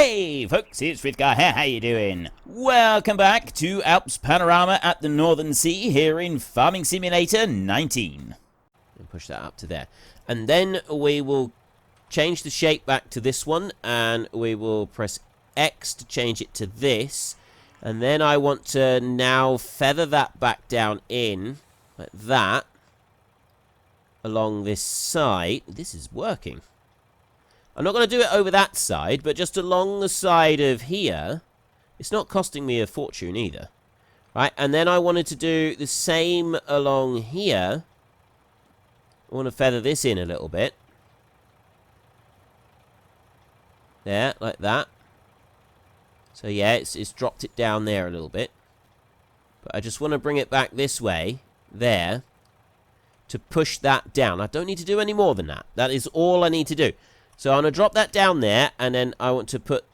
Hey folks, it's Frithgar here, how you doing? Welcome back to Alps Panorama at the Northern Sea here in Farming Simulator 19. And push that up to there. And then we will change the shape back to this one, and we will press X to change it to this. And then I want to now feather that back down in, like that, along this side. This is working. I'm not going to do it over that side, but just along the side of here. It's not costing me a fortune either. Right, and then I wanted to do the same along here. I want to feather this in a little bit. There, like that. So yeah, it's dropped it down there a little bit. But I just want to bring it back this way, there, to push that down. I don't need to do any more than that. That is all I need to do. So I'm going to drop that down there, and then I want to put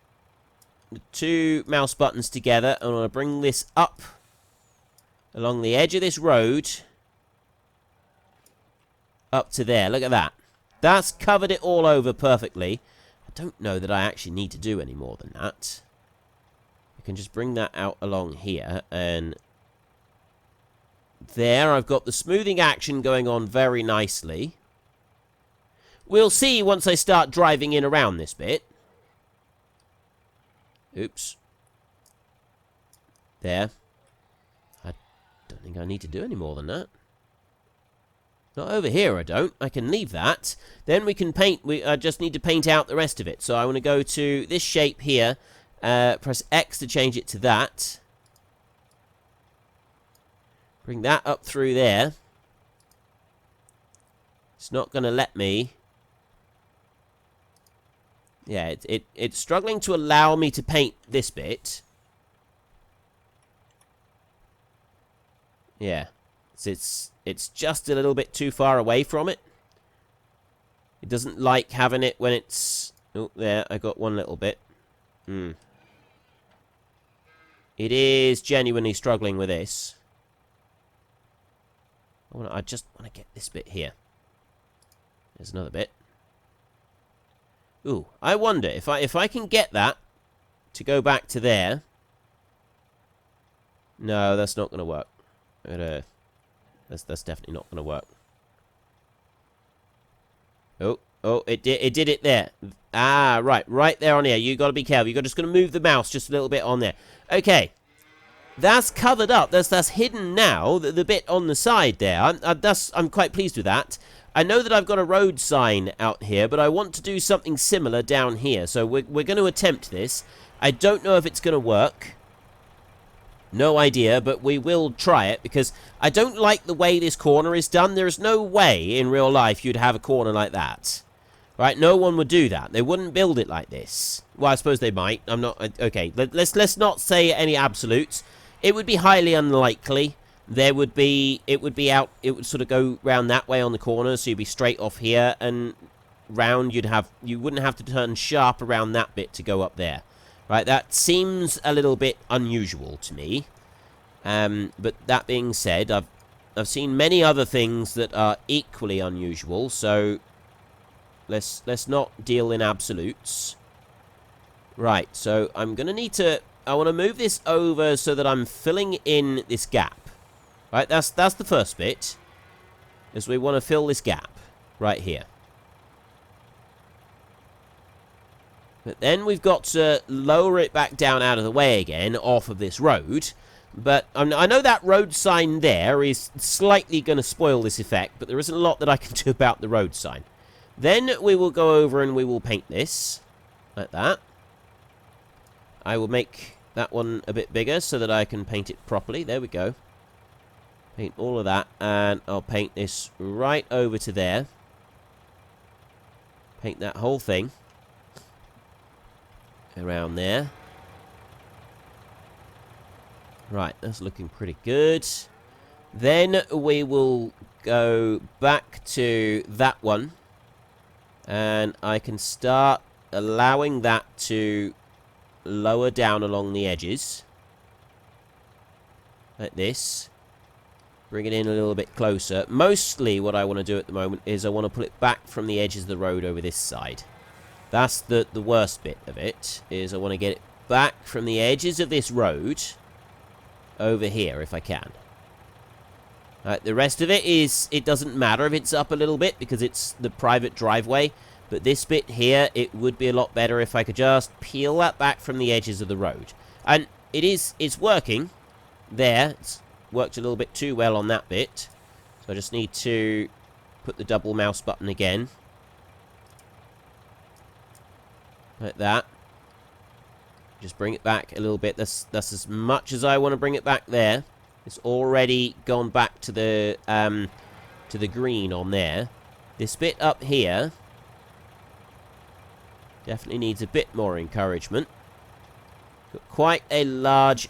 the two mouse buttons together, and I want to bring this up along the edge of this road up to there. Look at that. That's covered it all over perfectly. I don't know that I actually need to do any more than that. I can just bring that out along here, and there I've got the smoothing action going on very nicely. We'll see once I start driving in around this bit. Oops. There. I don't think I need to do any more than that. Not over here, I don't. I can leave that. Then we can paint. I just need to paint out the rest of it. So I want to go to this shape here. Press X to change it to that. Bring that up through there. It's not going to let me. Yeah, it's struggling to allow me to paint this bit. Yeah. It's just a little bit too far away from it. It doesn't like having it when it's... Oh, there, I got one little bit. It is genuinely struggling with this. I just want to get this bit here. There's another bit. Ooh, I wonder if I can get that to go back to there. No, that's not going to work. That's definitely not going to work. Oh, it did it there. Ah, right there on here. You got to be careful. You're just going to move the mouse just a little bit on there. Okay, that's covered up. That's hidden now. The bit on the side there. I'm quite pleased with that. I know that I've got a road sign out here, but I want to do something similar down here. So we're going to attempt this. I don't know if it's going to work. No idea, but we will try it, because I don't like the way this corner is done. There is no way in real life you'd have a corner like that. Right? No one would do that. They wouldn't build it like this. Well, I suppose they might. I'm not... Okay, let's not say any absolutes. It would be highly unlikely. There would be, it would sort of go round that way on the corner, so you'd be straight off here, and round you wouldn't have to turn sharp around that bit to go up there. Right, that seems a little bit unusual to me. But that being said, I've seen many other things that are equally unusual, so let's not deal in absolutes. Right, so I'm going to need to, I want to move this over so that I'm filling in this gap. Right, that's the first bit, is we want to fill this gap right here. But then we've got to lower it back down out of the way again, off of this road. But I know that road sign there is slightly going to spoil this effect, but there isn't a lot that I can do about the road sign. Then we will go over and we will paint this, like that. I will make that one a bit bigger so that I can paint it properly. There we go. Paint all of that, and I'll paint this right over to there. Paint that whole thing around there. Right, that's looking pretty good. Then we will go back to that one, and I can start allowing that to lower down along the edges. Like this. Bring it in a little bit closer. Mostly what I want to do at the moment is I want to pull it back from the edges of the road over this side. That's the worst bit of it, is I want to get it back from the edges of this road over here if I can. The rest of it is, it doesn't matter if it's up a little bit because it's the private driveway. But this bit here, it would be a lot better if I could just peel that back from the edges of the road. And it's working there. It's worked a little bit too well on that bit. So I just need to put the double mouse button again. Like that. Just bring it back a little bit. That's as much as I want to bring it back there. It's already gone back to the green on there. This bit up here definitely needs a bit more encouragement. Got quite a large...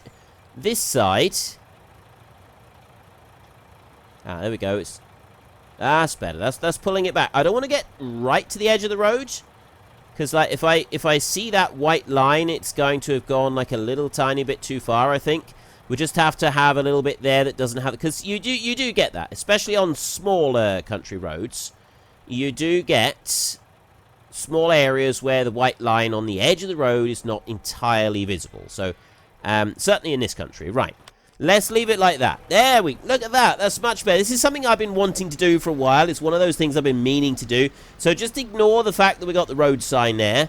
This side... there we go. That's better. That's pulling it back. I don't want to get right to the edge of the road. Because, like, if I see that white line, it's going to have gone, like, a little tiny bit too far, I think. We just have to have a little bit there that doesn't have... Because you do get that. Especially on smaller country roads. You do get small areas where the white line on the edge of the road is not entirely visible. So, certainly in this country. Right. Let's leave it like that. There we... Look at that. That's much better. This is something I've been wanting to do for a while. It's one of those things I've been meaning to do. So just ignore the fact that we got the road sign there.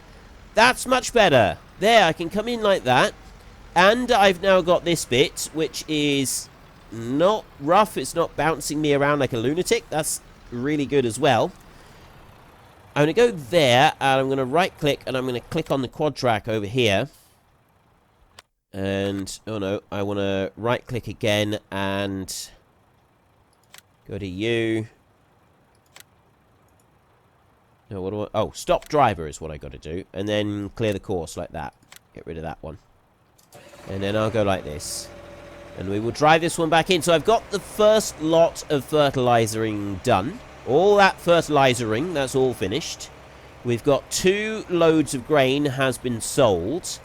That's much better. There, I can come in like that. And I've now got this bit, which is not rough. It's not bouncing me around like a lunatic. That's really good as well. I'm going to go there, and I'm going to right-click, and I'm going to click on the quad track over here. And, oh no, I want to right-click again, and go to U. No, what do I... Oh, stop driver is what I got to do. And then clear the course like that. Get rid of that one. And then I'll go like this. And we will drive this one back in. So I've got the first lot of fertilizing done. All that fertilizing, that's all finished. We've got 2 loads of grain has been sold.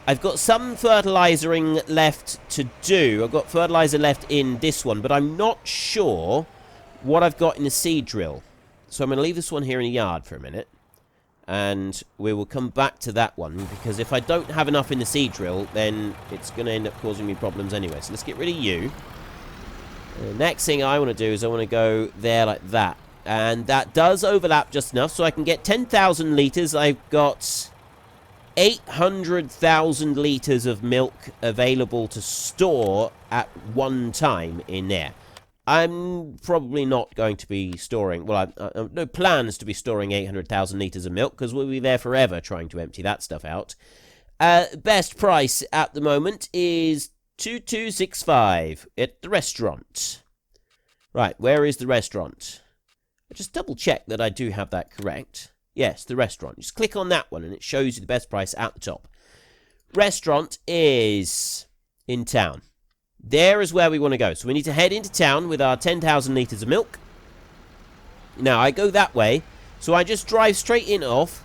I've got some fertilizing left to do. I've got fertilizer left in this one, but I'm not sure what I've got in the seed drill. So I'm going to leave this one here in the yard for a minute. And we will come back to that one, because if I don't have enough in the seed drill, then it's going to end up causing me problems anyway. So let's get rid of you. The next thing I want to do is I want to go there like that. And that does overlap just enough, so I can get 10,000 litres. I've got 800,000 litres of milk available to store at one time in there. I'm probably not going to be storing... Well, I have no plans to be storing 800,000 litres of milk, because we'll be there forever trying to empty that stuff out. Best price at the moment is 2265 at the restaurant. Right, where is the restaurant? I'll just double check that I do have that correct. Yes, the restaurant. Just click on that one and it shows you the best price at the top. Restaurant is in town. There is where we want to go. So we need to head into town with our 10,000 litres of milk. Now, I go that way. So I just drive straight in off.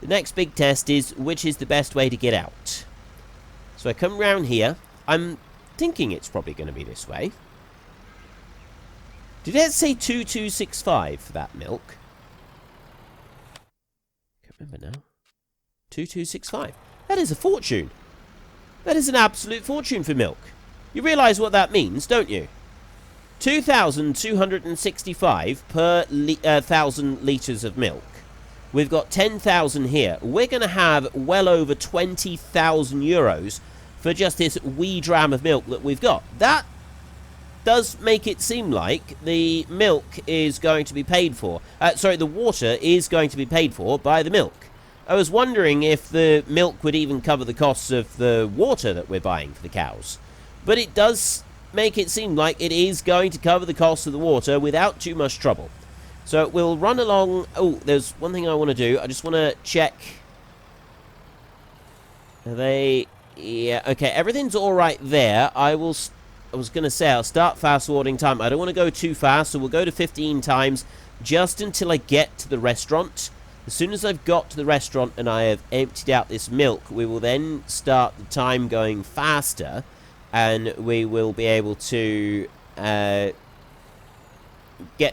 The next big test is which is the best way to get out. So I come round here. I'm thinking it's probably going to be this way. Did it say 2265 for that milk? Can't remember now. 2265. That is a fortune. That is an absolute fortune for milk. You realise what that means, don't you? 2,265 per 1,000 litres of milk. We've got 10,000 here. We're going to have well over 20,000 euros for just this wee dram of milk that we've got. That does make it seem like the milk is going to be paid for. Sorry, the water is going to be paid for by the milk. I was wondering if the milk would even cover the costs of the water that we're buying for the cows. But it does make it seem like it is going to cover the cost of the water without too much trouble. So we'll run along. Oh, there's one thing I want to do. I just want to check. Are they... Yeah, okay, everything's all right there. I was going to say I'll start fast-forwarding time. I don't want to go too fast, so we'll go to 15 times just until I get to the restaurant. As soon as I've got to the restaurant and I have emptied out this milk, we will then start the time going faster, and we will be able to get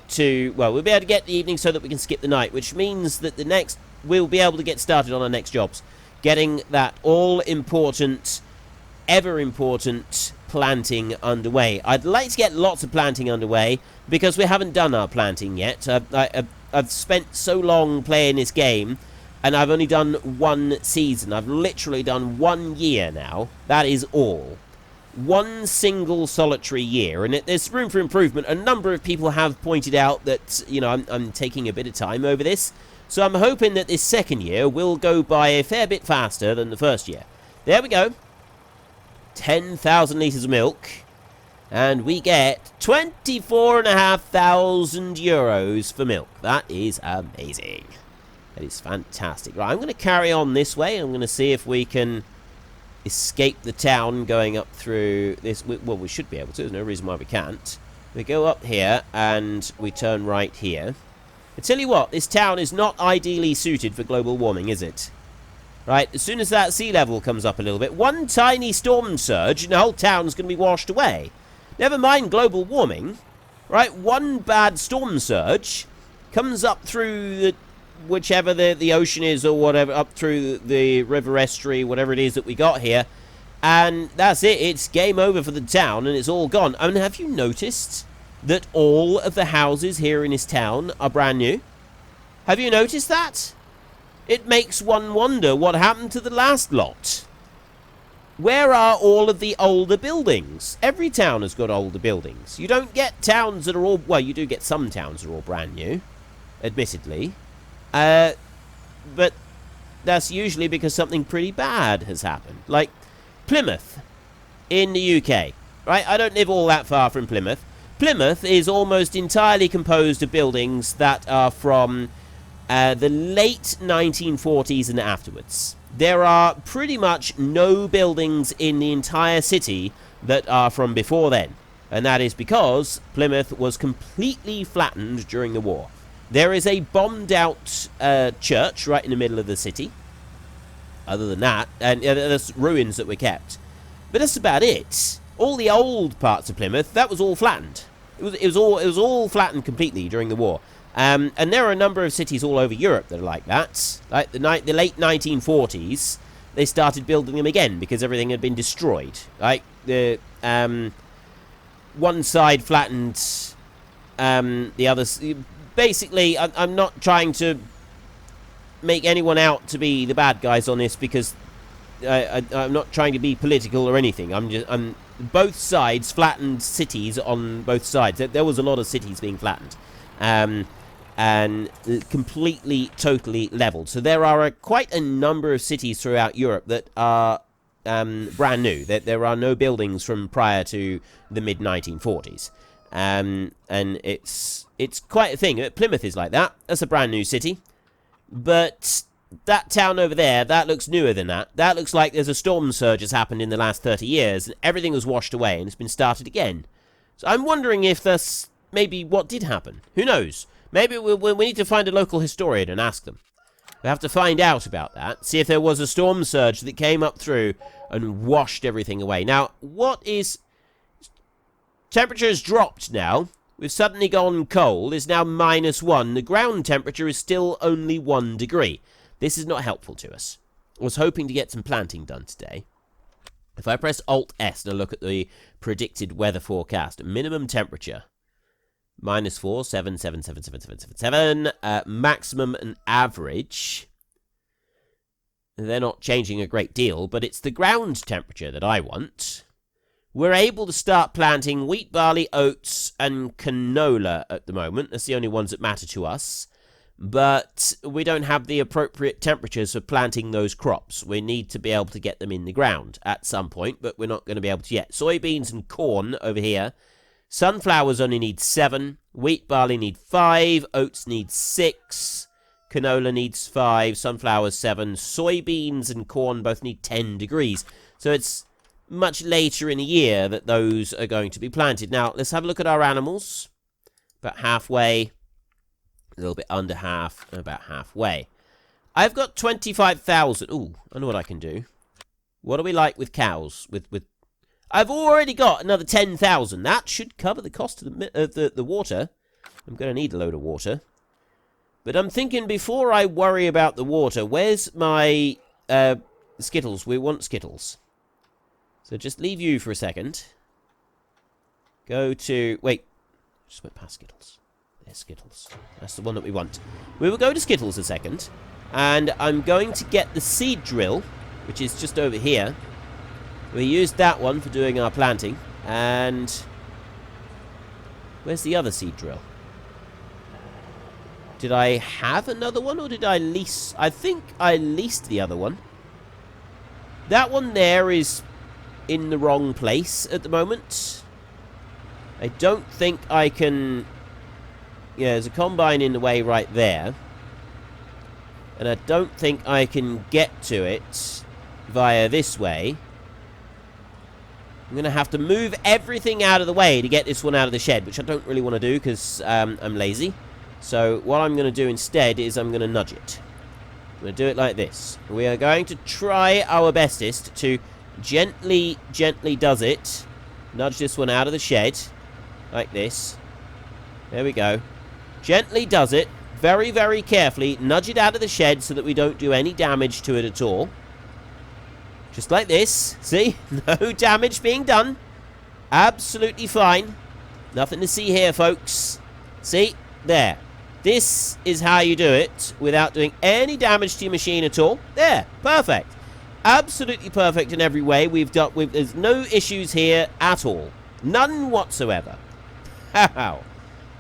to... Well, we'll be able to get the evening so that we can skip the night, which means that the next we'll be able to get started on our next jobs. Getting that all-important, ever-important planting underway. I'd like to get lots of planting underway because we haven't done our planting yet. I've spent so long playing this game and I've only done one season. I've literally done 1 year now. That is all. One single solitary year, and there's room for improvement. A number of people have pointed out that, you know, I'm taking a bit of time over this. So I'm hoping that this second year will go by a fair bit faster than the first year. There we go. 10,000 litres of milk. And we get 24,500 euros for milk. That is amazing. That is fantastic. Right, I'm going to carry on this way. I'm going to see if we can escape the town going up through this. Well, we should be able to. There's no reason why we can't. We go up here and we turn right here. I tell you what, this town is not ideally suited for global warming, is it? Right, as soon as that sea level comes up a little bit, one tiny storm surge and the whole town's going to be washed away. Never mind global warming. Right, one bad storm surge comes up through the whichever the ocean is or whatever, up through the river estuary, whatever it is that we got here, and that's it. It's game over for the town and it's all gone. I mean, have you noticed that all of the houses here in this town are brand new? Have you noticed that? It makes one wonder what happened to the last lot. Where are all of the older buildings? Every town has got older buildings. You don't get towns that are all, well, you do get some towns that are all brand new, admittedly. But that's usually because something pretty bad has happened. Like Plymouth in the UK, right? I don't live all that far from Plymouth. Plymouth is almost entirely composed of buildings that are from the late 1940s and afterwards. There are pretty much no buildings in the entire city that are from before then. And that is because Plymouth was completely flattened during the war. There is a bombed-out church right in the middle of the city. Other than that, and there's ruins that were kept. But that's about it. All the old parts of Plymouth, that was all flattened. It was all flattened completely during the war. And there are a number of cities all over Europe that are like that. Like the late 1940s, they started building them again because everything had been destroyed. Like the one side flattened, the other. Basically, I'm not trying to make anyone out to be the bad guys on this because I'm not trying to be political or anything. I'm both sides flattened cities on both sides. There was a lot of cities being flattened, and completely, totally leveled. So there are quite a number of cities throughout Europe that are brand new. There are no buildings from prior to the mid 1940s. And it's quite a thing. Plymouth is like that. That's a brand new city. But that town over there, that looks newer than that. That looks like there's a storm surge has happened in the last 30 years, and everything was washed away, and it's been started again. So I'm wondering if that's maybe what did happen. Who knows? Maybe we need to find a local historian and ask them. We have to find out about that. See if there was a storm surge that came up through and washed everything away. Now, what is... Temperature has dropped now. We've suddenly gone cold. It's now -1. The ground temperature is still only 1 degree. This is not helpful to us. I was hoping to get some planting done today. If I press Alt-S and I look at the predicted weather forecast, minimum temperature, -4, 7, 7, 7, 7, 7, 7, 7. Maximum and average. They're not changing a great deal, but it's the ground temperature that I want. We're able to start planting wheat, barley, oats, and canola at the moment. That's the only ones that matter to us. But we don't have the appropriate temperatures for planting those crops. We need to be able to get them in the ground at some point, but we're not going to be able to yet. Soybeans and corn over here. Sunflowers only need 7. Wheat, barley need 5. Oats need 6. Canola needs 5. Sunflowers 7. Soybeans and corn both need 10 degrees. So it's much later in the year that those are going to be planted. Now, let's have a look at our animals. About halfway. A little bit under half. And about halfway. I've got 25,000. Ooh, I know what I can do. What do we like with cows? With I've already got another 10,000. That should cover the cost of the water. I'm going to need a load of water. But I'm thinking, before I worry about the water, where's my Skittles? We want Skittles. So just leave you for a second. Go to... Wait. Just went past Skittles. There's Skittles. That's the one that we want. We will go to Skittles a second. And I'm going to get the seed drill, which is just over here. We used that one for doing our planting. And... where's the other seed drill? Did I have another one, or did I lease... I think I leased the other one. That one there is in the wrong place at the moment. I don't think I can... yeah, there's a combine in the way right there. And I don't think I can get to it via this way. I'm going to have to move everything out of the way to get this one out of the shed, which I don't really want to do because I'm lazy. So what I'm going to do instead is I'm going to nudge it. I'm going to do it like this. We are going to try our bestest to gently does it. Nudge this one out of the shed. Like this. There we go. Gently does it. Very, very carefully. Nudge it out of the shed so that we don't do any damage to it at all. Just like this. See? No damage being done. Absolutely fine. Nothing to see here, folks. See? There. This is how you do it without doing any damage to your machine at all. There. Perfect. Absolutely perfect in every way. There's no issues here at all. None whatsoever. How?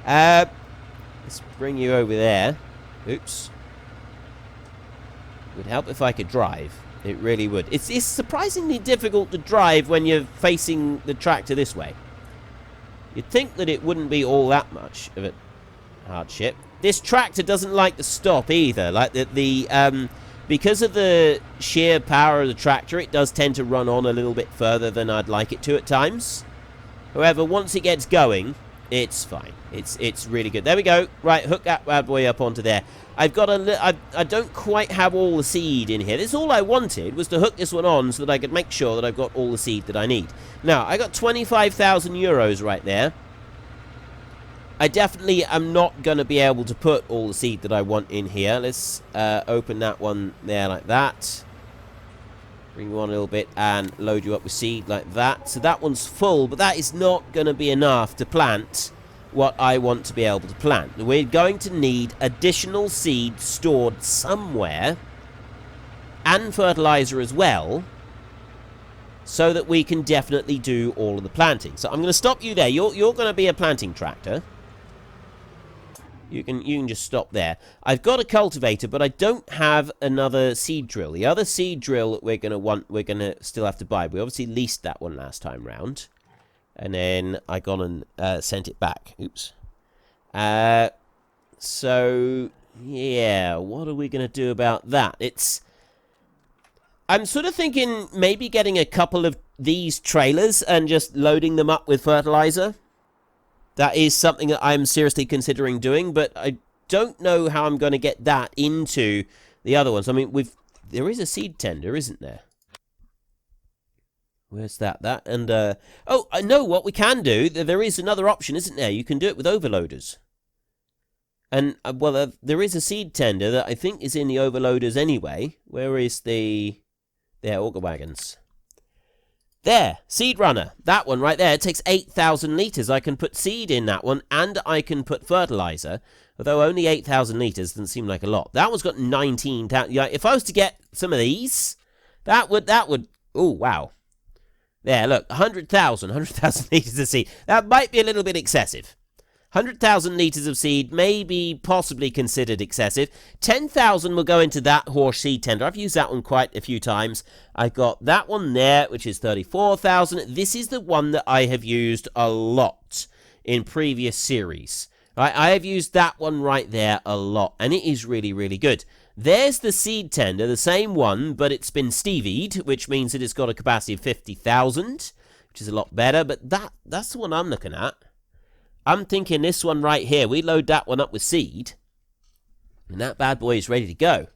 Let's bring you over there. Oops. It would help if I could drive. It really would. It's surprisingly difficult to drive when you're facing the tractor this way. You'd think that it wouldn't be all that much of a hardship. This tractor doesn't like to stop either. Like because of the sheer power of the tractor, it does tend to run on a little bit further than I'd like it to at times. However, once it gets going, it's fine. It's really good. There we go. Right, hook that bad boy up onto there. I've got I don't quite have all the seed in here. This is all I wanted, was to hook this one on so that I could make sure that I've got all the seed that I need. Now, I got 25,000 euros right there. I definitely am not going to be able to put all the seed that I want in here. Let's open that one there like that. Bring you on a little bit and load you up with seed like that. So that one's full, but that is not going to be enough to plant what I want to be able to plant. We're going to need additional seed stored somewhere, and fertilizer as well, so that we can definitely do all of the planting. So I'm going to stop you there. You're going to be a planting tractor. You can just stop there. I've got a cultivator, but I don't have another seed drill. The other seed drill that we're going to still have to buy. We obviously leased that one last time round. And then I gone and sent it back. Oops. So, yeah, what are we going to do about that? I'm sort of thinking maybe getting a couple of these trailers and just loading them up with fertilizer. That is something that I'm seriously considering doing, but I don't know how I'm going to get that into the other ones. I mean, there is a seed tender, isn't there? Where's that? Oh, I know what we can do. There is another option, isn't there? You can do it with overloaders. And, well, there is a seed tender that I think is in the overloaders anyway. Where is the... There, auger wagons. There, seed runner. That one right there. It takes 8,000 litres. I can put seed in that one, and I can put fertilizer. Although only 8,000 litres doesn't seem like a lot. That one's got 19,000. Yeah, if I was to get some of these, that would. Oh, wow. There, look, 100,000 litres of seed. That might be a little bit excessive. 100,000 litres of seed may be possibly considered excessive. 10,000 will go into that horse seed tender. I've used that one quite a few times. I've got that one there, which is 34,000. This is the one that I have used a lot in previous series. Right, I have used that one right there a lot, and it is really, really good. There's the seed tender, the same one, but it's been stevied, which means that it's got a capacity of 50,000, which is a lot better, but that's the one I'm looking at. I'm thinking this one right here, we load that one up with seed, and that bad boy is ready to go.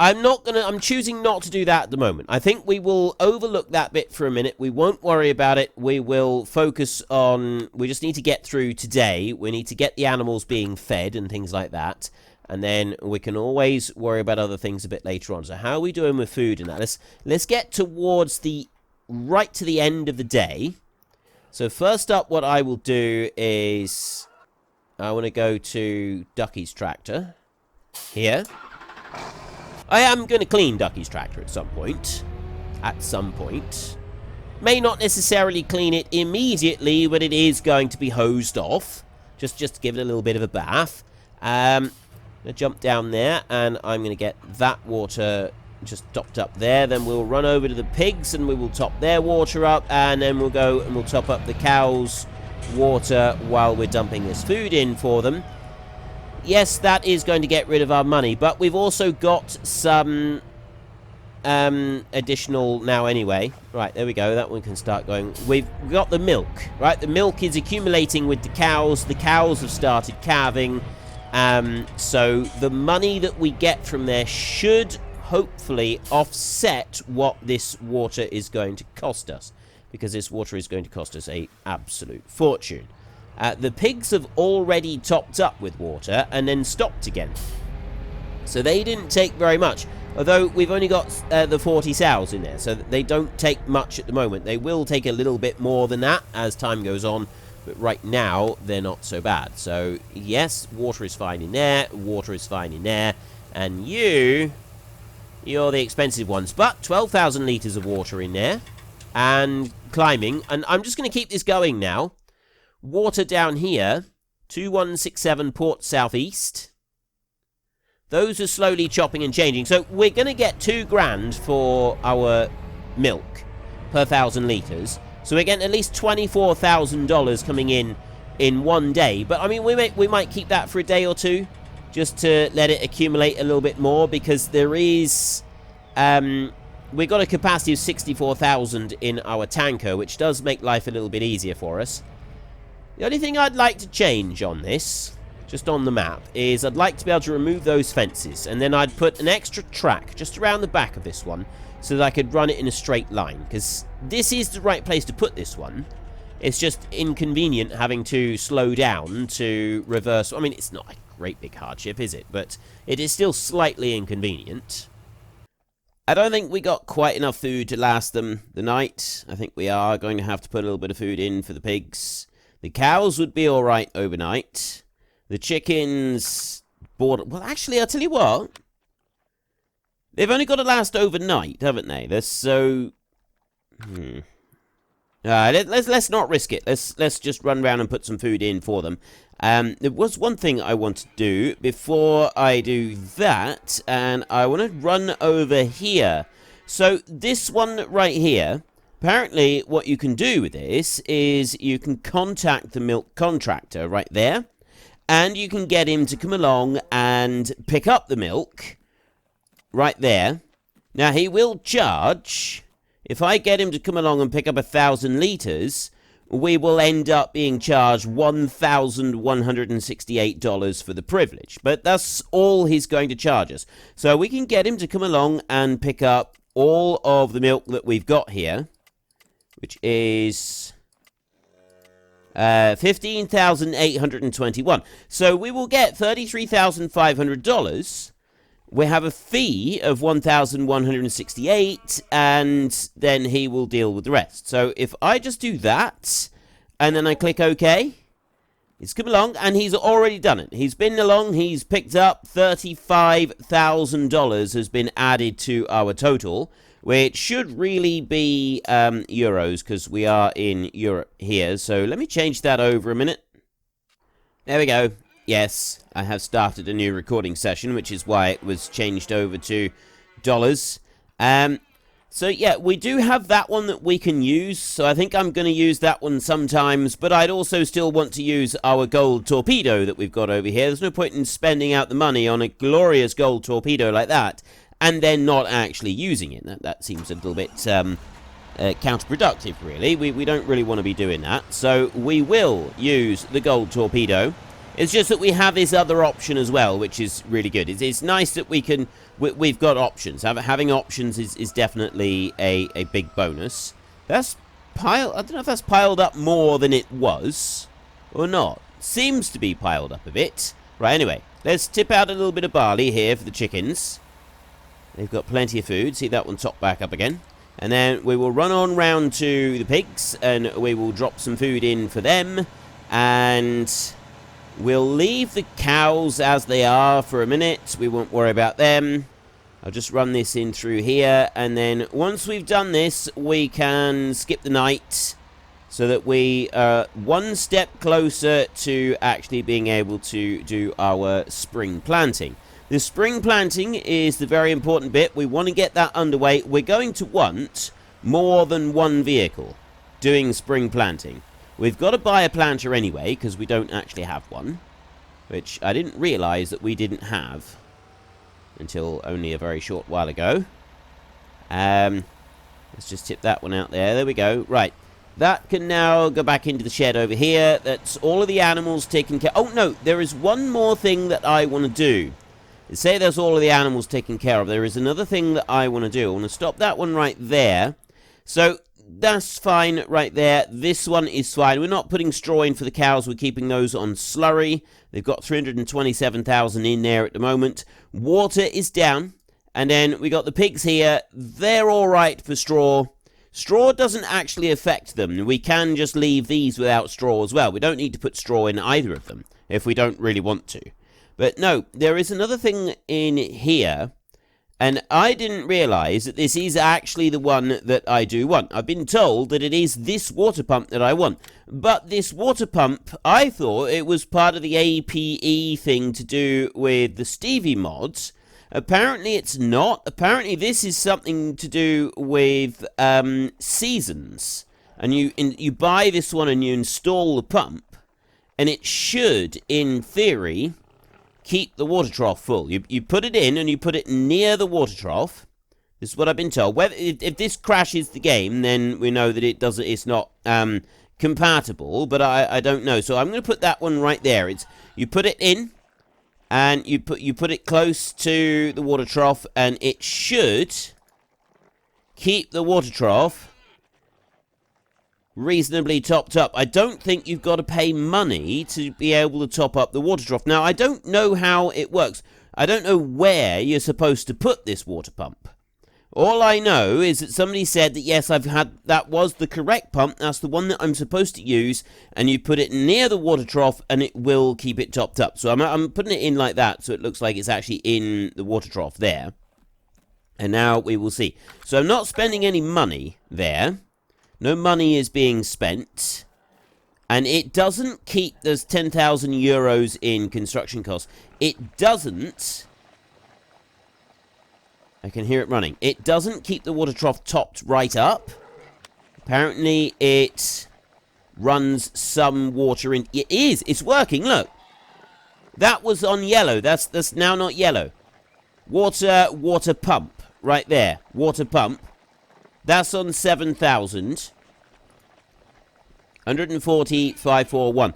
I'm choosing not to do that at the moment. I think we will overlook that bit for a minute. We won't worry about it. We will focus on, we just need to get through today. We need to get the animals being fed and things like that. And then we can always worry about other things a bit later on. So how are we doing with food and that? Let's get towards right to the end of the day. So first up, what I will do is I want to go to Ducky's tractor here. I am going to clean Ducky's tractor at some point. May not necessarily clean it immediately, but it is going to be hosed off. Just to give it a little bit of a bath. I'm going to jump down there, and I'm going to get that water just topped up there. Then we'll run over to the pigs, and we will top their water up, and then we'll go and we'll top up the cows' water while we're dumping this food in for them. Yes, that is going to get rid of our money, but we've also got some additional now anyway. Right, there we go. That one can start going. We've got the milk, right? The milk is accumulating with the cows. The cows have started calving. So the money that we get from there should hopefully offset what this water is going to cost us, because this water is going to cost us an absolute fortune. The pigs have already topped up with water and then stopped again. So they didn't take very much, although we've only got the 40 sows in there, so they don't take much at the moment. They will take a little bit more than that as time goes on. But right now, they're not so bad. So, yes, water is fine in there. Water is fine in there. And you're the expensive ones. But 12,000 litres of water in there. And climbing. And I'm just going to keep this going now. Water down here. 2167 Port Southeast. Those are slowly chopping and changing. So, we're going to get $2,000 for our milk per 1,000 litres. So we're getting at least $24,000 coming in one day. But, I mean, we might keep that for a day or two, just to let it accumulate a little bit more, because there is... we've got a capacity of 64,000 in our tanker, which does make life a little bit easier for us. The only thing I'd like to change on this, just on the map, is I'd like to be able to remove those fences. And then I'd put an extra track just around the back of this one, so that I could run it in a straight line, because this is the right place to put this one. It's just inconvenient having to slow down to reverse. I mean, it's not a great big hardship, is it? But it is still slightly inconvenient. I don't think we got quite enough food to last them the night. I think we are going to have to put a little bit of food in for the pigs. The cows would be alright overnight. The chickens... Well, actually, I'll tell you what. They've only got to last overnight, haven't they? They're so... Let's not risk it. Let's just run around and put some food in for them. There was one thing I want to do before I do that, and I want to run over here. So this one right here, apparently what you can do with this is you can contact the milk contractor right there, and you can get him to come along and pick up the milk right there. Now, he will charge... If I get him to come along and pick up 1,000 litres, we will end up being charged $1,168 for the privilege. But that's all he's going to charge us. So we can get him to come along and pick up all of the milk that we've got here, which is... 15,821. So we will get $33,500. We have a fee of 1,168, and then he will deal with the rest. So if I just do that, and then I click OK, he's come along, and he's already done it. He's been along, he's picked up $35,000 has been added to our total, which should really be euros, because we are in Europe here. So let me change that over a minute. There we go. Yes, I have started a new recording session, which is why it was changed over to dollars. So yeah, we do have that one that we can use, so I think I'm going to use that one sometimes, but I'd also still want to use our gold torpedo that we've got over here. There's no point in spending out the money on a glorious gold torpedo like that, and then not actually using it. That seems a little bit counterproductive, really. We don't really want to be doing that, so we will use the gold torpedo. It's just that we have this other option as well, which is really good. It's nice that we've got options. Having options is definitely a big bonus. I don't know if that's piled up more than it was or not. Seems to be piled up a bit. Right, anyway, let's tip out a little bit of barley here for the chickens. They've got plenty of food. See that one top back up again. And then we will run on round to the pigs, and we will drop some food in for them. And we'll leave the cows as they are for a minute. We won't worry about them. I'll just run this in through here. And then once we've done this, we can skip the night, so that we are one step closer to actually being able to do our spring planting. The spring planting is the very important bit. We want to get that underway. We're going to want more than one vehicle doing spring planting. We've got to buy a planter anyway, because we don't actually have one, which I didn't realize that we didn't have until only a very short while ago. Let's just tip that one out there. There we go. Right. That can now go back into the shed over here. That's all of the animals taken care of. Oh, no. There is one more thing that I want to do. Say there's all of the animals taken care of. There is another thing that I want to do. I want to stop that one right there. So that's fine right there. This one is fine. We're not putting straw in for the cows. We're keeping those on slurry. They've got 327,000 in there at the moment. Water is down. And then we got the pigs here. They're all right for straw. Straw doesn't actually affect them. We can just leave these without straw as well. We don't need to put straw in either of them if we don't really want to. But no, there is another thing in here, and I didn't realize that this is actually the one that I do want. I've been told that it is this water pump that I want. But this water pump, I thought it was part of the APE thing to do with the Stevie mods. Apparently it's not. Apparently this is something to do with seasons. And you buy this one and you install the pump, and it should, in theory, keep the water trough full. You put it in and you put it near the water trough. This is what I've been told. Whether if this crashes the game, then we know that it's not compatible. But I don't know. So I'm going to put that one right there. You put it in, and you put it close to the water trough, and it should keep the water trough reasonably topped up. I don't think you've got to pay money to be able to top up the water trough. Now, I don't know how it works. I don't know where you're supposed to put this water pump. All I know is that somebody said that, yes, that was the correct pump. That's the one that I'm supposed to use. And you put it near the water trough, and it will keep it topped up. So I'm putting it in like that, so it looks like it's actually in the water trough there. And now we will see. So I'm not spending any money there. No money is being spent. And it doesn't keep... There's 10,000 euros in construction costs. It doesn't... I can hear it running. It doesn't keep the water trough topped right up. Apparently it runs some water in... It is! It's working, look! That was on yellow. That's now not yellow. Water pump. Right there. Water pump. That's on 7,000. 140,541.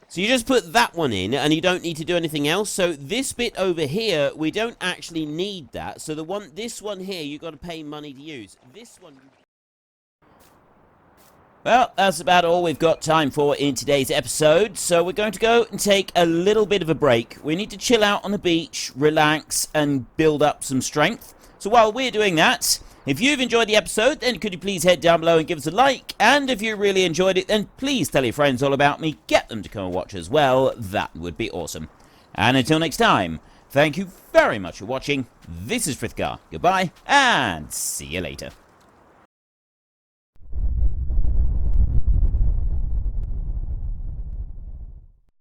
So you just put that one in, and you don't need to do anything else. So this bit over here, we don't actually need that. So this one here, you've got to pay money to use. This one... Well, that's about all we've got time for in today's episode. So we're going to go and take a little bit of a break. We need to chill out on the beach, relax, and build up some strength. So while we're doing that, if you've enjoyed the episode, then could you please head down below and give us a like? And if you really enjoyed it, then please tell your friends all about me. Get them to come and watch as well. That would be awesome. And until next time, thank you very much for watching. This is Frithgar. Goodbye, and see you later.